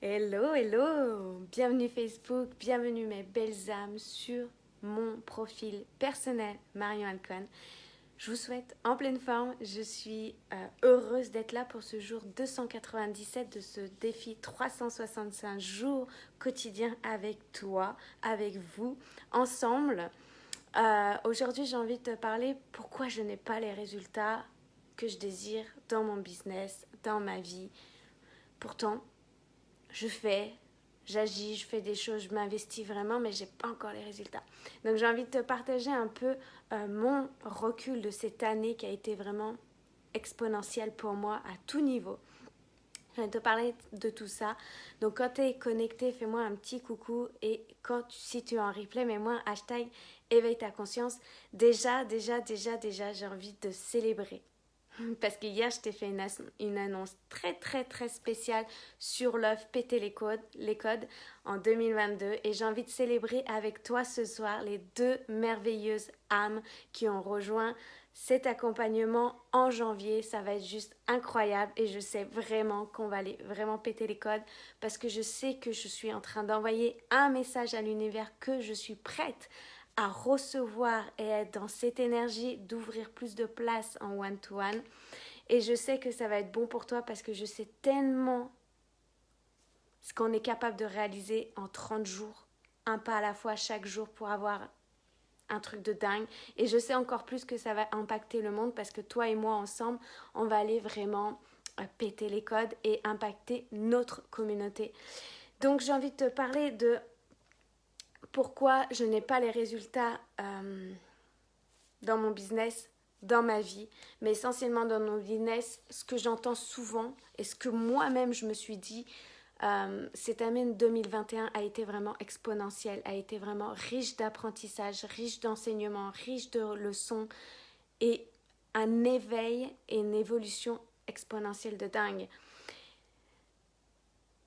Hello, hello! Bienvenue Facebook, bienvenue mes belles âmes sur mon profil personnel Marion Alcon. Je vous souhaite en pleine forme, je suis heureuse d'être là pour ce jour 297 de ce défi 365 jours quotidiens avec toi, avec vous, ensemble. Aujourd'hui j'ai envie de te parler pourquoi je n'ai pas les résultats que je désire dans mon business, dans ma vie. Pourtant, j'agis, je fais des choses, je m'investis vraiment, mais j'ai pas encore les résultats. Donc j'ai envie de te partager un peu mon recul de cette année qui a été vraiment exponentielle pour moi à tout niveau. Je vais te parler de tout ça. Donc quand tu es connecté, fais-moi un petit coucou et si tu es en replay, mets-moi un hashtag éveille ta conscience. Déjà, j'ai envie de célébrer. Parce qu'hier, je t'ai fait une annonce très spéciale sur l'œuvre Péter les codes en 2022. Et j'ai envie de célébrer avec toi ce soir les deux merveilleuses âmes qui ont rejoint cet accompagnement en janvier. Ça va être juste incroyable et je sais vraiment qu'on va aller vraiment péter les codes parce que je sais que je suis en train d'envoyer un message à l'univers que je suis prête à recevoir et être dans cette énergie d'ouvrir plus de place en one-to-one. Et je sais que ça va être bon pour toi parce que je sais tellement ce qu'on est capable de réaliser en 30 jours, un pas à la fois chaque jour pour avoir un truc de dingue. Et je sais encore plus que ça va impacter le monde parce que toi et moi ensemble, on va aller vraiment péter les codes et impacter notre communauté. Donc j'ai envie de te parler de pourquoi je n'ai pas les résultats dans mon business, dans ma vie, mais essentiellement dans mon business, ce que j'entends souvent et ce que moi-même je me suis dit, cette année 2021 a été vraiment exponentielle, a été vraiment riche d'apprentissage, riche d'enseignements, riche de leçons et un éveil et une évolution exponentielle de dingue.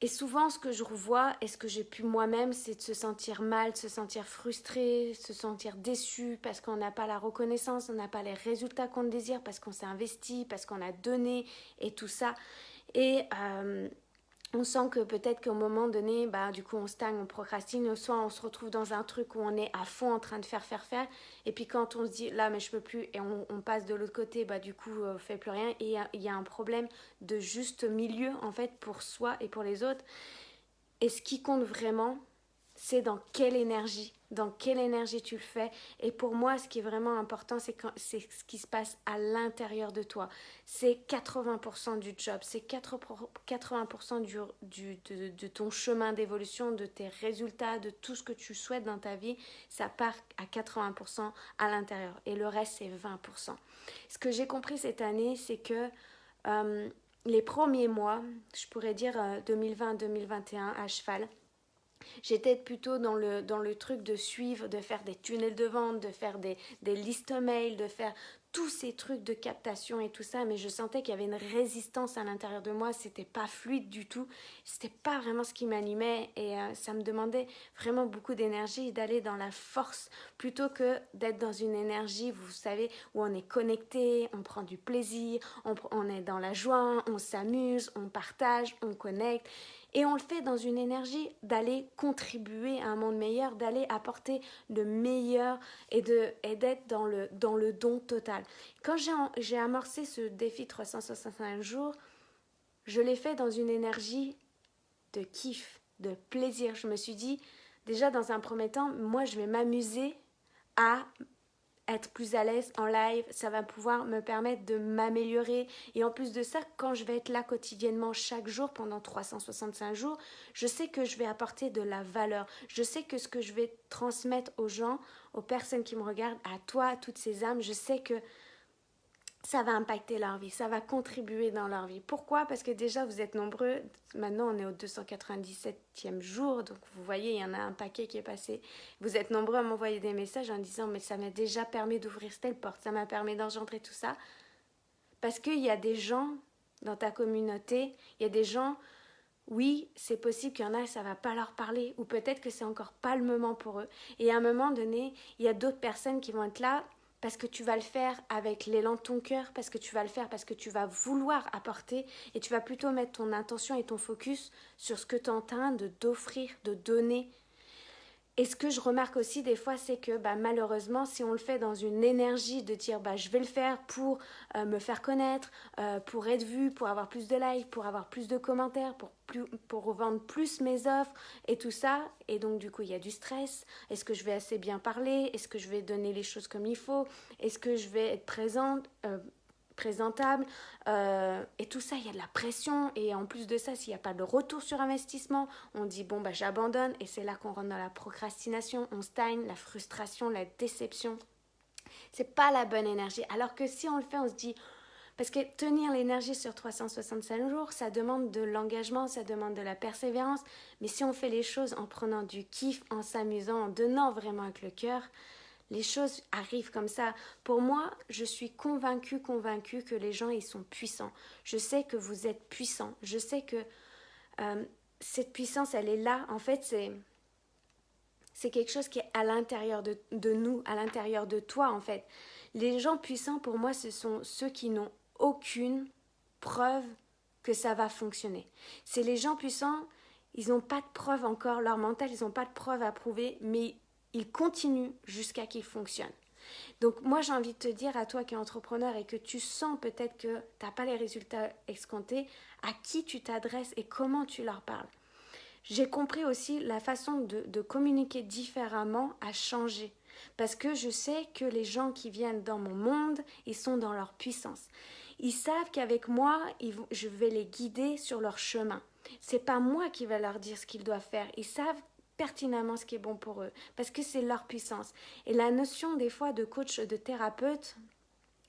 Et souvent, ce que je revois et ce que j'ai pu moi-même, c'est de se sentir mal, de se sentir frustré, se sentir déçu parce qu'on n'a pas la reconnaissance, on n'a pas les résultats qu'on désire, parce qu'on s'est investi, parce qu'on a donné et tout ça. Et on sent que peut-être qu'au moment donné, du coup, on stagne, on procrastine, soit on se retrouve dans un truc où on est à fond en train de faire, et puis quand on se dit, là, mais je peux plus, et on passe de l'autre côté, du coup, on fait plus rien, et il y a un problème de juste milieu, en fait, pour soi et pour les autres. Et ce qui compte vraiment, c'est dans quelle énergie tu le fais. Et pour moi, ce qui est vraiment important, c'est ce qui se passe à l'intérieur de toi. C'est 80% du job, c'est 80% de ton chemin d'évolution, de tes résultats, de tout ce que tu souhaites dans ta vie. Ça part à 80% à l'intérieur. Et le reste, c'est 20%. Ce que j'ai compris cette année, c'est que les premiers mois, je pourrais dire 2020-2021 à cheval, j'étais plutôt dans le truc de suivre, de faire des tunnels de vente, de faire des listes mail, de faire tous ces trucs de captation et tout ça, mais je sentais qu'il y avait une résistance à l'intérieur de moi, c'était pas fluide du tout, c'était pas vraiment ce qui m'animait et ça me demandait vraiment beaucoup d'énergie d'aller dans la force plutôt que d'être dans une énergie, vous savez, où on est connecté, on prend du plaisir, on est dans la joie, on s'amuse, on partage, on connecte. Et on le fait dans une énergie d'aller contribuer à un monde meilleur, d'aller apporter le meilleur et d'être dans le don total. Quand j'ai amorcé ce défi 365 jours, je l'ai fait dans une énergie de kiff, de plaisir. Je me suis dit, déjà dans un premier temps, moi je vais m'amuser à être plus à l'aise en live, ça va pouvoir me permettre de m'améliorer. Et en plus de ça, quand je vais être là quotidiennement chaque jour pendant 365 jours, je sais que je vais apporter de la valeur. Je sais que ce que je vais transmettre aux gens, aux personnes qui me regardent, à toi, à toutes ces âmes, je sais que ça va impacter leur vie, ça va contribuer dans leur vie. Pourquoi? Parce que déjà, vous êtes nombreux. Maintenant, on est au 297e jour, donc vous voyez, il y en a un paquet qui est passé. Vous êtes nombreux à m'envoyer des messages en disant « mais ça m'a déjà permis d'ouvrir telle porte, ça m'a permis d'engendrer tout ça ». Parce qu'il y a des gens dans ta communauté, il y a des gens, oui, c'est possible qu'il y en a, ça va pas leur parler, ou peut-être que c'est encore pas le moment pour eux. Et à un moment donné, il y a d'autres personnes qui vont être là, parce que tu vas le faire avec l'élan de ton cœur, parce que tu vas le faire parce que tu vas vouloir apporter et tu vas plutôt mettre ton intention et ton focus sur ce que tu es en train d'offrir, de donner. Et ce que je remarque aussi des fois, c'est que malheureusement, si on le fait dans une énergie de dire je vais le faire pour me faire connaître, pour être vu, pour avoir plus de likes, pour avoir plus de commentaires, pour revendre plus mes offres et tout ça. Et donc du coup, il y a du stress. Est-ce que je vais assez bien parler? Est-ce que je vais donner les choses comme il faut? Est-ce que je vais être présentable, et tout ça, il y a de la pression, et en plus de ça, s'il n'y a pas de retour sur investissement, on dit j'abandonne, et c'est là qu'on rentre dans la procrastination, on stagne, la frustration, la déception. C'est pas la bonne énergie, alors que si on le fait, on se dit, parce que tenir l'énergie sur 365 jours, ça demande de l'engagement, ça demande de la persévérance, mais si on fait les choses en prenant du kiff, en s'amusant, en donnant vraiment avec le cœur, les choses arrivent comme ça. Pour moi, je suis convaincue que les gens, ils sont puissants. Je sais que vous êtes puissants. Je sais que cette puissance, elle est là. En fait, c'est quelque chose qui est à l'intérieur de nous, à l'intérieur de toi, en fait. Les gens puissants, pour moi, ce sont ceux qui n'ont aucune preuve que ça va fonctionner. C'est les gens puissants, ils n'ont pas de preuve encore, leur mental, ils n'ont pas de preuve à prouver, mais il continue jusqu'à qu'il fonctionne. Donc moi j'ai envie de te dire à toi qui es entrepreneur et que tu sens peut-être que tu n'as pas les résultats escomptés, à qui tu t'adresses et comment tu leur parles. J'ai compris aussi la façon de communiquer différemment a changé. Parce que je sais que les gens qui viennent dans mon monde, ils sont dans leur puissance. Ils savent qu'avec moi, je vais les guider sur leur chemin. C'est pas moi qui vais leur dire ce qu'ils doivent faire. Ils savent pertinemment ce qui est bon pour eux, parce que c'est leur puissance. Et la notion des fois de coach, de thérapeute,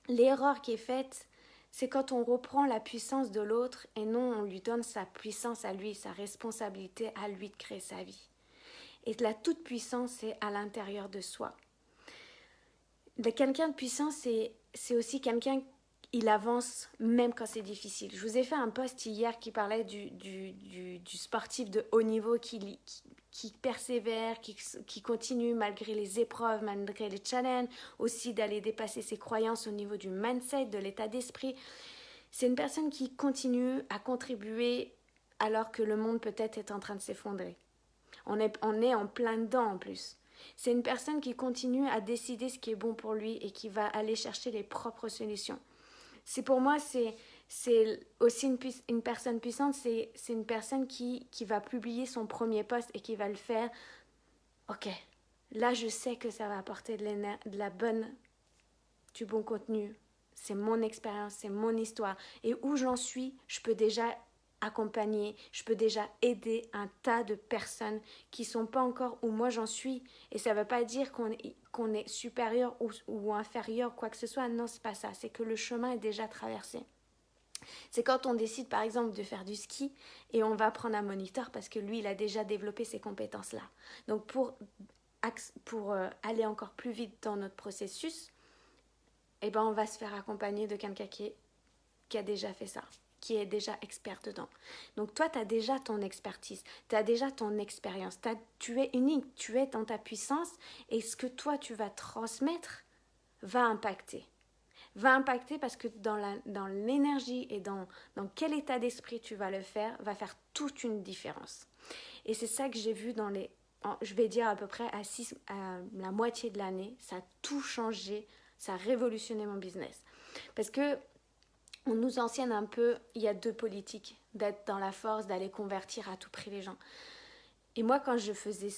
l'erreur qui est faite, c'est quand on reprend la puissance de l'autre et non on lui donne sa puissance à lui, sa responsabilité à lui de créer sa vie. Et la toute puissance, c'est à l'intérieur de soi. Quelqu'un de puissant, c'est aussi quelqu'un, il avance même quand c'est difficile. Je vous ai fait un post hier qui parlait du sportif de haut niveau qui persévère, qui continue malgré les épreuves, malgré les challenges, aussi d'aller dépasser ses croyances au niveau du mindset, de l'état d'esprit. C'est une personne qui continue à contribuer alors que le monde peut-être est en train de s'effondrer. On est en plein dedans en plus. C'est une personne qui continue à décider ce qui est bon pour lui et qui va aller chercher les propres solutions. Pour moi, c'est aussi une personne puissante, c'est une personne qui va publier son premier post et qui va le faire. Ok, là je sais que ça va apporter du bon contenu. C'est mon expérience, c'est mon histoire. Et où j'en suis, je peux déjà accompagner, je peux déjà aider un tas de personnes qui ne sont pas encore où moi j'en suis. Et ça ne veut pas dire qu'on est supérieur ou inférieur, quoi que ce soit. Non, c'est pas ça. C'est que le chemin est déjà traversé. C'est quand on décide par exemple de faire du ski et on va prendre un moniteur parce que lui il a déjà développé ces compétences-là. Donc pour aller encore plus vite dans notre processus, on va se faire accompagner de quelqu'un qui a déjà fait ça, qui est déjà expert dedans. Donc toi, tu as déjà ton expertise, tu as déjà ton expérience, tu es unique, tu es dans ta puissance et ce que toi, tu vas transmettre va impacter. Va impacter parce que dans l'énergie et dans quel état d'esprit tu vas le faire, va faire toute une différence. Et c'est ça que j'ai vu je vais dire à peu près à la moitié de l'année, ça a tout changé, ça a révolutionné mon business. Parce que on nous enseigne un peu, il y a deux politiques, d'être dans la force, d'aller convertir à tout prix les gens. Et moi, quand je faisais,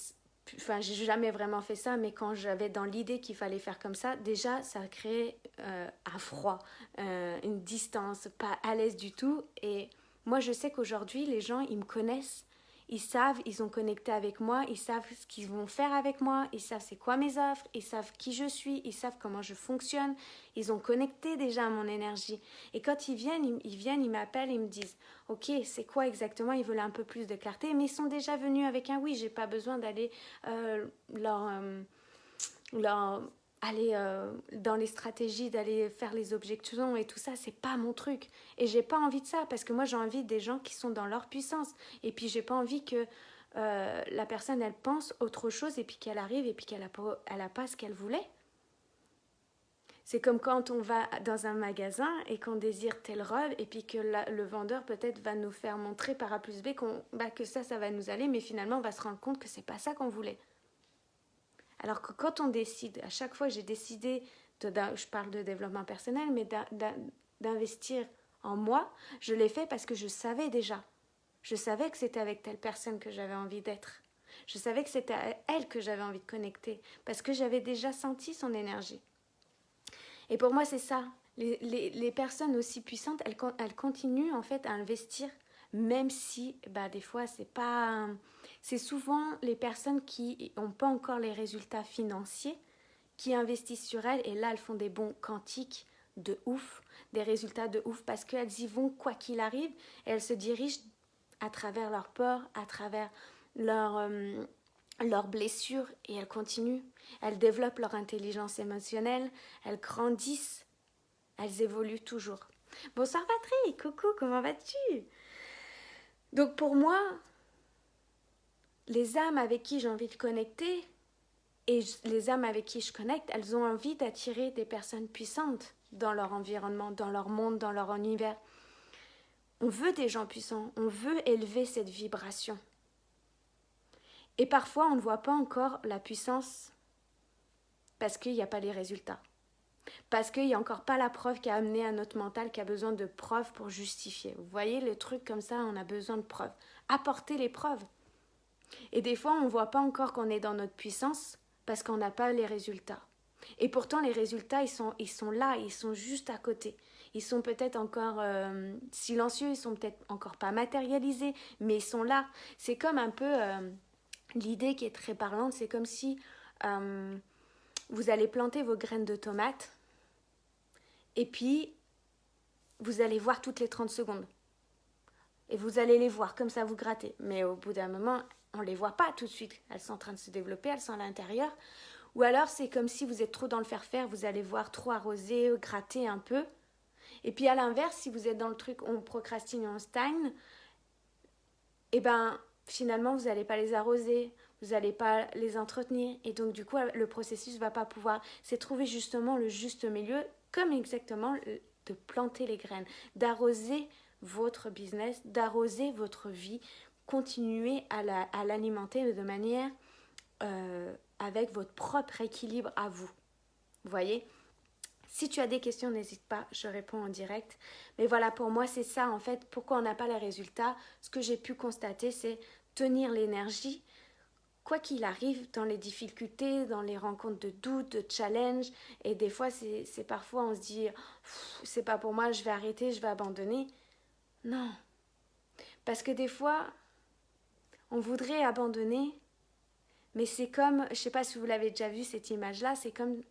j'ai jamais vraiment fait ça, mais quand j'avais dans l'idée qu'il fallait faire comme ça, déjà, ça créait un froid, une distance, pas à l'aise du tout. Et moi, je sais qu'aujourd'hui, les gens, ils me connaissent. Ils savent, ils ont connecté avec moi, ils savent ce qu'ils vont faire avec moi, ils savent c'est quoi mes offres, ils savent qui je suis, ils savent comment je fonctionne, ils ont connecté déjà à mon énergie. Et quand ils viennent, ils m'appellent, ils me disent « Ok, c'est quoi exactement ?» Ils veulent un peu plus de clarté, mais ils sont déjà venus avec un « Oui, j'ai pas besoin d'aller aller dans les stratégies, d'aller faire les objections et tout ça, c'est pas mon truc. Et j'ai pas envie de ça, parce que moi j'ai envie des gens qui sont dans leur puissance. Et puis j'ai pas envie que la personne, elle pense autre chose et puis qu'elle arrive et puis qu'elle a pas ce qu'elle voulait. C'est comme quand on va dans un magasin et qu'on désire telle robe et puis que le vendeur peut-être va nous faire montrer par A plus B que ça va nous aller, mais finalement on va se rendre compte que c'est pas ça qu'on voulait. Alors que quand on décide, à chaque fois j'ai décidé, je parle de développement personnel, mais d'investir en moi, je l'ai fait parce que je savais déjà. Je savais que c'était avec telle personne que j'avais envie d'être. Je savais que c'était à elle que j'avais envie de connecter parce que j'avais déjà senti son énergie. Et pour moi, c'est ça. Les personnes aussi puissantes, elles continuent en fait à investir, même si des fois, c'est pas... C'est souvent les personnes qui n'ont pas encore les résultats financiers qui investissent sur elles, et là, elles font des bons quantiques de ouf, des résultats de ouf, parce qu'elles y vont quoi qu'il arrive, et elles se dirigent à travers leurs peurs, à travers leurs blessures, et elles continuent. Elles développent leur intelligence émotionnelle, elles grandissent, elles évoluent toujours. Bonsoir Patrick, coucou, comment vas-tu? Donc pour moi, les âmes avec qui j'ai envie de connecter, et les âmes avec qui je connecte, elles ont envie d'attirer des personnes puissantes dans leur environnement, dans leur monde, dans leur univers. On veut des gens puissants, on veut élever cette vibration. Et parfois, on ne voit pas encore la puissance parce qu'il n'y a pas les résultats. Parce qu'il n'y a encore pas la preuve qui a amené à notre mental qui a besoin de preuves pour justifier. Vous voyez, le truc comme ça, on a besoin de preuves. Apportez les preuves. Et des fois, on ne voit pas encore qu'on est dans notre puissance parce qu'on n'a pas les résultats. Et pourtant, les résultats, ils sont là, ils sont juste à côté. Ils sont peut-être encore silencieux, ils sont peut-être encore pas matérialisés, mais ils sont là. C'est comme un peu l'idée qui est très parlante, c'est comme si vous allez planter vos graines de tomates et puis vous allez voir toutes les 30 secondes. Et vous allez les voir, comme ça vous grattez. Mais au bout d'un moment, on ne les voit pas tout de suite. Elles sont en train de se développer, elles sont à l'intérieur. Ou alors c'est comme si vous êtes trop dans le faire-faire, vous allez voir trop arroser, gratter un peu. Et puis à l'inverse, si vous êtes dans le truc on procrastine et on stagne, et finalement vous n'allez pas les arroser, vous n'allez pas les entretenir. Et donc du coup le processus ne va pas pouvoir. C'est trouver justement le juste milieu, comme exactement de planter les graines, d'arroser votre business, d'arroser votre vie, continuer à l'alimenter de manière avec votre propre équilibre à vous. Vous voyez ? Si tu as des questions, n'hésite pas, je réponds en direct. Mais voilà, pour moi, c'est ça en fait. Pourquoi on n'a pas les résultats? Ce que j'ai pu constater, c'est tenir l'énergie, quoi qu'il arrive, dans les difficultés, dans les rencontres de doutes, de challenges. Et des fois, c'est parfois, on se dit, c'est pas pour moi, je vais arrêter, je vais abandonner. Non. Parce que des fois, on voudrait abandonner, mais c'est comme, je sais pas si vous l'avez déjà vu cette image-là, c'est comme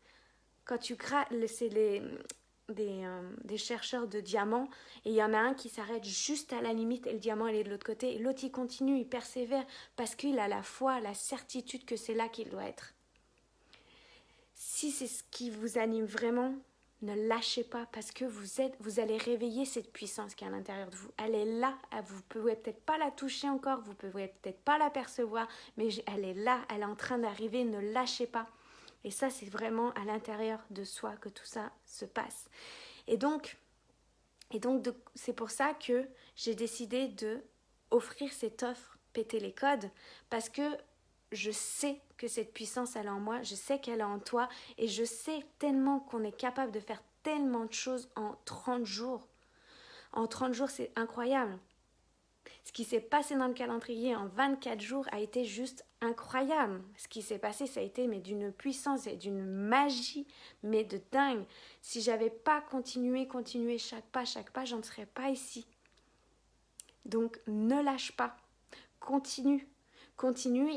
quand tu grattes, c'est des chercheurs de diamants, et il y en a un qui s'arrête juste à la limite et le diamant il est de l'autre côté, et l'autre il continue, il persévère parce qu'il a la foi, la certitude que c'est là qu'il doit être. Si c'est ce qui vous anime vraiment, ne lâchez pas parce que vous allez réveiller cette puissance qui est à l'intérieur de vous. Elle est là, vous ne pouvez peut-être pas la toucher encore, vous ne pouvez peut-être pas l'apercevoir, mais elle est là, elle est en train d'arriver, ne lâchez pas. Et ça, c'est vraiment à l'intérieur de soi que tout ça se passe. Et donc c'est pour ça que j'ai décidé de offrir cette offre, péter les codes, parce que je sais que cette puissance, elle est en moi, je sais qu'elle est en toi, et je sais tellement qu'on est capable de faire tellement de choses en 30 jours. En 30 jours, c'est incroyable. Ce qui s'est passé dans le calendrier en 24 jours a été juste incroyable. Ce qui s'est passé, ça a été mais d'une puissance et d'une magie, mais de dingue. Si j'avais pas continué chaque pas, j'en ne serais pas ici. Donc ne lâche pas, continue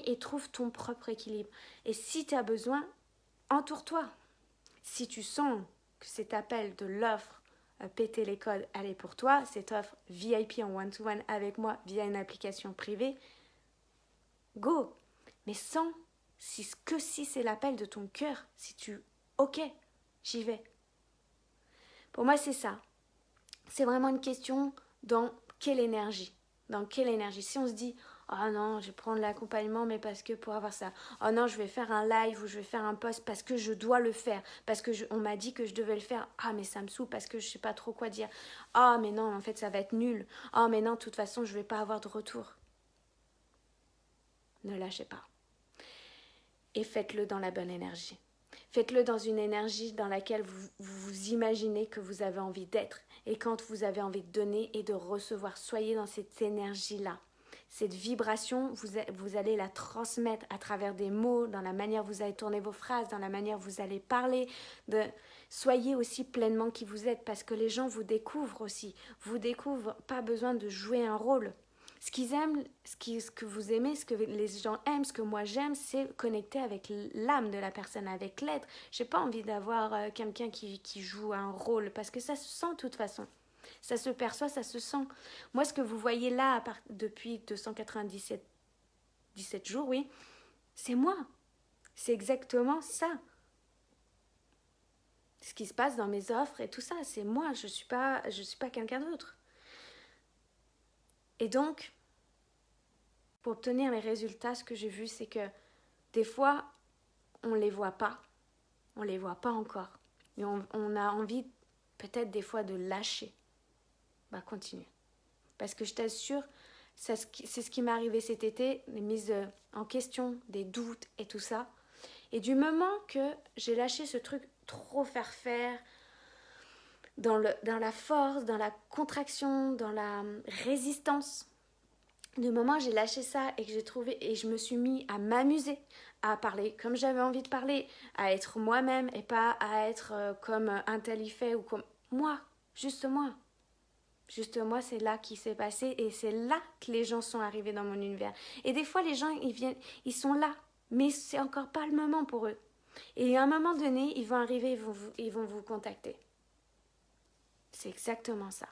et trouve ton propre équilibre. Et si tu as besoin, entoure-toi. Si tu sens que cet appel de l'offre péter les codes, elle est pour toi, cette offre VIP en one-to-one avec moi via une application privée, go. Mais si c'est l'appel de ton cœur, ok, j'y vais. Pour moi, c'est ça. C'est vraiment une question dans quelle énergie dans quelle énergie. Si on se dit, oh non, je vais prendre l'accompagnement, mais parce que pour avoir ça. Oh non, je vais faire un live ou je vais faire un post parce que je dois le faire. Parce que on m'a dit que je devais le faire. Ah, mais ça me saoule parce que je sais pas trop quoi dire. Ah, mais non, en fait, ça va être nul. Ah, mais non, de toute façon, je vais pas avoir de retour. Ne lâchez pas. Et faites-le dans la bonne énergie. Faites-le dans une énergie dans laquelle vous imaginez que vous avez envie d'être. Et quand vous avez envie de donner et de recevoir, soyez dans cette énergie-là. Cette vibration, vous allez la transmettre à travers des mots, dans la manière où vous allez tourner vos phrases, dans la manière où vous allez parler. Soyez aussi pleinement qui vous êtes parce que les gens vous découvrent aussi. Vous découvrent, pas besoin de jouer un rôle. Ce qu'ils aiment, ce que vous aimez, ce que les gens aiment, ce que moi j'aime, c'est connecter avec l'âme de la personne, avec l'être. J'ai pas envie d'avoir quelqu'un qui joue un rôle parce que ça se sent de toute façon. Ça se perçoit, ça se sent. Moi, ce que vous voyez là depuis 17 jours, oui, c'est moi. C'est exactement ça. Ce qui se passe dans mes offres et tout ça, c'est moi. Je suis pas quelqu'un d'autre. Et donc, pour obtenir les résultats, ce que j'ai vu, c'est que des fois, on ne les voit pas. On ne les voit pas encore. Et on a envie, peut-être des fois, de lâcher. Bah, continue. Parce que je t'assure, c'est ce qui m'est arrivé cet été, les mises en question, des doutes et tout ça. Et du moment que j'ai lâché ce truc trop faire, dans la force, dans la contraction, dans la résistance, du moment où j'ai lâché ça et que j'ai trouvé et je me suis mis à m'amuser, à parler comme j'avais envie de parler, à être moi-même et pas à être comme un tel y fait ou comme moi, juste moi. Juste moi, c'est là qui s'est passé et c'est là que les gens sont arrivés dans mon univers. Et des fois, les gens, ils sont là, mais c'est encore pas le moment pour eux. Et à un moment donné, ils vont arriver, ils vont vous contacter. C'est exactement ça.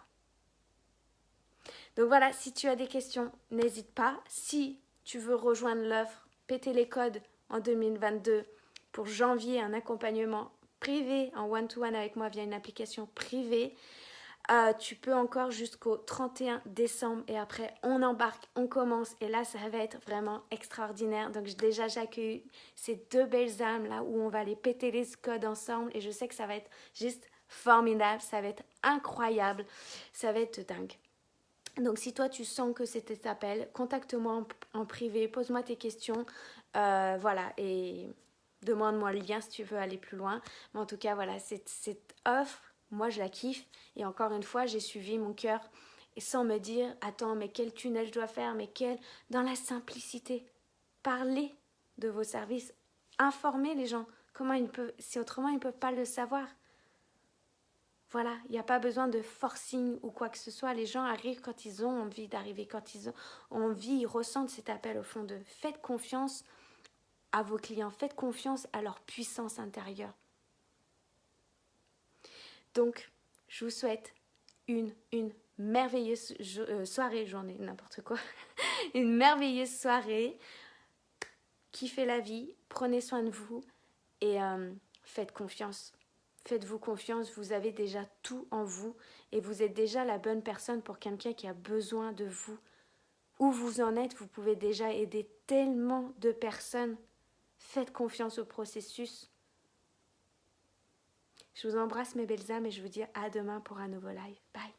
Donc voilà, si tu as des questions, n'hésite pas. Si tu veux rejoindre l'offre, péter les codes en 2022 pour janvier, un accompagnement privé en one-to-one avec moi via une application privée, tu peux encore jusqu'au 31 décembre et après on embarque, on commence et là ça va être vraiment extraordinaire. Donc déjà j'accueille ces deux belles âmes là où on va les péter les codes ensemble et je sais que ça va être juste formidable, ça va être incroyable, ça va être dingue. Donc si toi tu sens que c'est cet appel, contacte-moi en privé, pose-moi tes questions, voilà, et demande-moi le lien si tu veux aller plus loin. Mais en tout cas voilà, cette offre, moi je la kiffe et encore une fois j'ai suivi mon cœur et sans me dire attends mais quel tunnel je dois faire, mais dans la simplicité, parlez de vos services, informez les gens, si autrement ils ne peuvent pas le savoir. Voilà, il n'y a pas besoin de forcing ou quoi que ce soit. Les gens arrivent quand ils ont envie d'arriver, quand ils ont envie, ils ressentent cet appel au fond d'eux. Faites confiance à vos clients, faites confiance à leur puissance intérieure. Donc, je vous souhaite une merveilleuse soirée, journée, n'importe quoi. Une merveilleuse soirée. Kiffez la vie, prenez soin de vous et faites confiance. Faites-vous confiance, vous avez déjà tout en vous et vous êtes déjà la bonne personne pour quelqu'un qui a besoin de vous. Où vous en êtes, vous pouvez déjà aider tellement de personnes. Faites confiance au processus. Je vous embrasse mes belles âmes et je vous dis à demain pour un nouveau live. Bye.